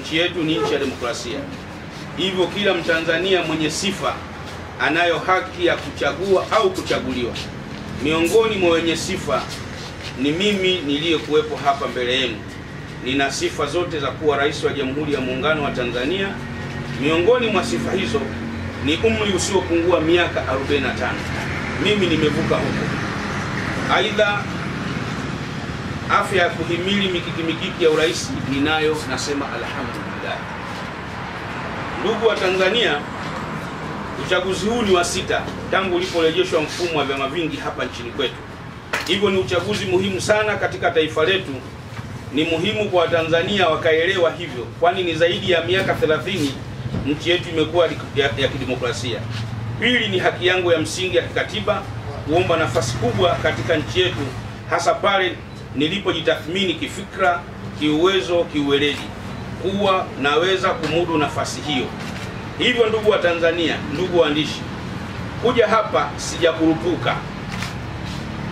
nchi yetu ni nchi ya demokrasia. Hivyo kila Mtanzania mwenye sifa anayo haki ya kuchagua au kuchaguliwa. Miongoni mwa wenye sifa ni mimi niliyekuwepo hapa mbele yenu. Nina sifa zote za kuwa rais wa Jamhuri ya Muungano wa Tanzania. Miongoni mwa sifa hizo ni umri usiopungua miaka 45. Mimi nimevuka huko. Aidha, afya ya kuhimili mikiki ya urais ninayo, nasema alhamdulillah. Ndugu wa Tanzania, uchaguzi huu ni wa 6 tangu uliporejeshwa mfumo wa vyama vingi hapa nchini kwetu. Hivyo ni uchaguzi muhimu sana katika taifa letu. Ni muhimu kwa Watanzania wakaelewa hivyo, kwani ni zaidi ya miaka 30 nchi yetu imekuwa ya kidemokrasia. Pili, ni haki yangu ya msingi ya kikatiba kuomba nafasi kubwa katika nchi yetu, hasa pale nilipojitathmini kifikra, kiuwezo, kiuweledi kuwa naweza kumudu nafasi hiyo. Hivyo ndugu wa Tanzania, ndugu waandishi, kuja hapa sijakurupuka,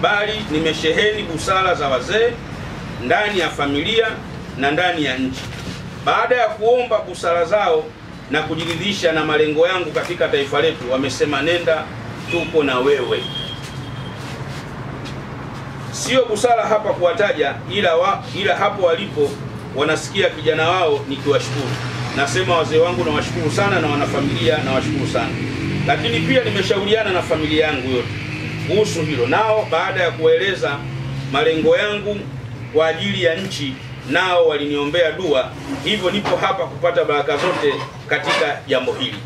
bali nimesheheni busara za wazee ndani ya familia na ndani ya nchi. Baada ya kuomba busara zao na kujiridhisha na malengo yangu katika taifa letu, wamesema nenda, tuko na Sio busara hapa kuwataja, ila hapo walipo wanasikia kijana wao nikiwashukuru. Nasema wazee wangu nawashukuru sana, na wanafamilia nawashukuru sana. Lakini pia nimeshauriana na familia yangu yote kuhusu hilo. Nao baada ya kueleza malengo yangu kwa ajili ya nchi, nao waliniombea dua. Hivyo nipo hapa kupata baraka zote katika jambo hili.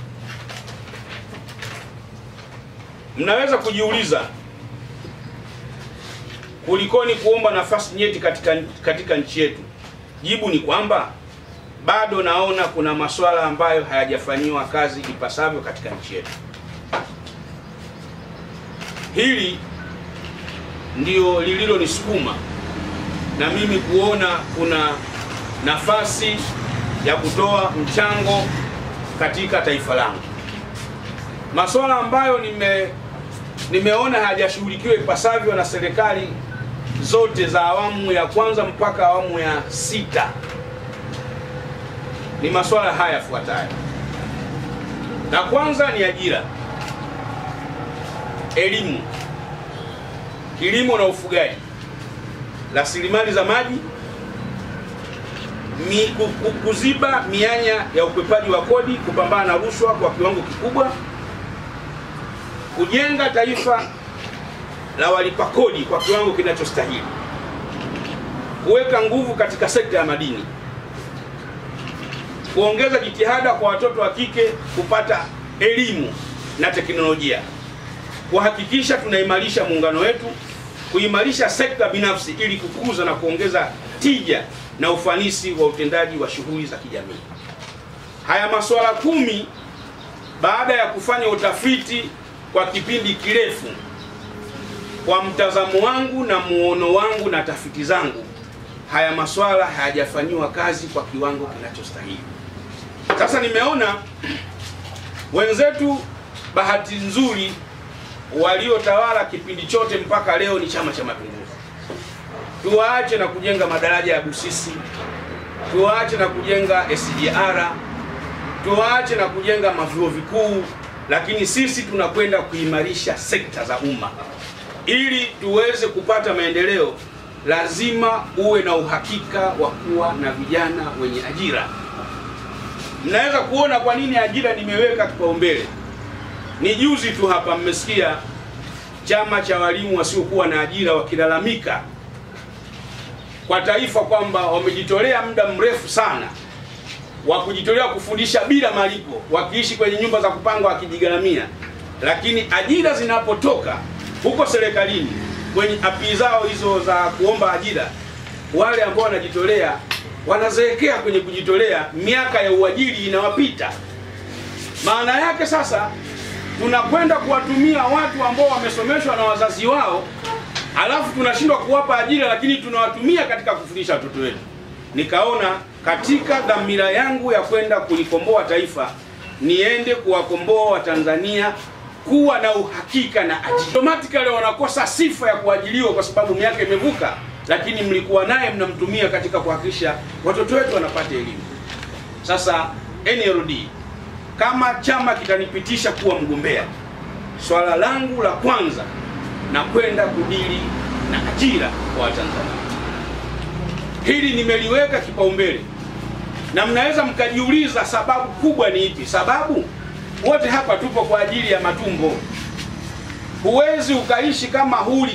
Mnaweza kujiuliza kulikoni kuomba nafasi nyeti katika nchi yetu. Jibu ni kwamba bado naona kuna masuala ambayo hayajafanyiwa kazi ipasavyo katika nchi yetu. Hili ndio lililonisukuma na mimi kuona kuna nafasi ya kutoa mchango katika taifa langu. Masuala ambayo nimeona hayajashughulikiwa ipasavyo na serikali zote za awamu ya kwanza mpaka awamu ya 6 ni masuala haya yafuatayo. La kwanza ni ajira, elimu, kilimo na ufugaji, rasilimali za maji, kuziba mianya ya ukwepaji wa kodi, kupambana na rushwa kwa kiwango kikubwa, kujenga taifa la walipa kodi kwa kiwango kinachostahili, kuweka nguvu katika sekta ya madini, kuongeza jitihada kwa watoto wa kike kupata elimu na teknolojia, kuhakikisha tunaimarisha muungano wetu, kuimarisha sekta binafsi ili kukuza na kuongeza tija na ufanisi wa utendaji wa shughuli za kijamii. Haya masuala 10 baada ya kufanya utafiti kwa kipindi kirefu, kwa mtazamo wangu na muono wangu na tafiti zangu, haya masuala hayajafanywa kazi kwa kiwango kinachostahili. Sasa nimeona wenzetu bahati nzuri waliotawala kipindi chote mpaka leo ni Chama cha Mapinduzi. Tuwaache na kujenga madaraja ya Busisi, tuwaache na kujenga SGR, tuwaache na kujenga mavyuo vikuu, lakini sisi tunakwenda kuimarisha sekta za umma. Ili tuweze kupata maendeleo, lazima uwe na uhakika wa kuwa na vijana wenye ajira. Mnaweza kuona kwa nini ajira nimeweka kipaumbele. Ni juzi tu hapa mmesikia chama cha walimu wasiokuwa na ajira wakilalamika kwa taifa kwamba wamejitolea muda mrefu sana wa kujitolea kufundisha bila malipo, wakiishi kwenye nyumba za kupanga wakijigaramia, lakini ajira zinapotoka huko serikalini kwenye api zao hizo za kuomba ajira, wale ambao wanajitolea wanazeekea kwenye kujitolea, miaka ya uajiri inawapita. Maana yake sasa tunakwenda kuwatumia watu ambao wamesomeshwa na wazazi wao, alafu tunashindwa kuwapa ajira, lakini tunawatumia katika kufundisha watoto wetu. Nikaona katika dhamira yangu ya kwenda kulikomboa taifa, niende kuwakomboa Watanzania kuwa na uhakika na ajira. Automatically wanakosa sifa ya kuajiliwa kwa sababu miaka imevuka, lakini mlikuwa naye mnamtumia katika kuhakikisha watoto wetu wanapata elimu. Sasa NLD kama chama kitanipitisha kuwa mgombea, swala langu la kwanza na kwenda kudili na ajira kwa Watanzania. Hili nimeliweka kipaumbele, na mnaweza mkajiuliza sababu kubwa ni ipi? Sababu wote hapa tupo kwa ajili ya matumbo. Huwezi ukaishi kama huli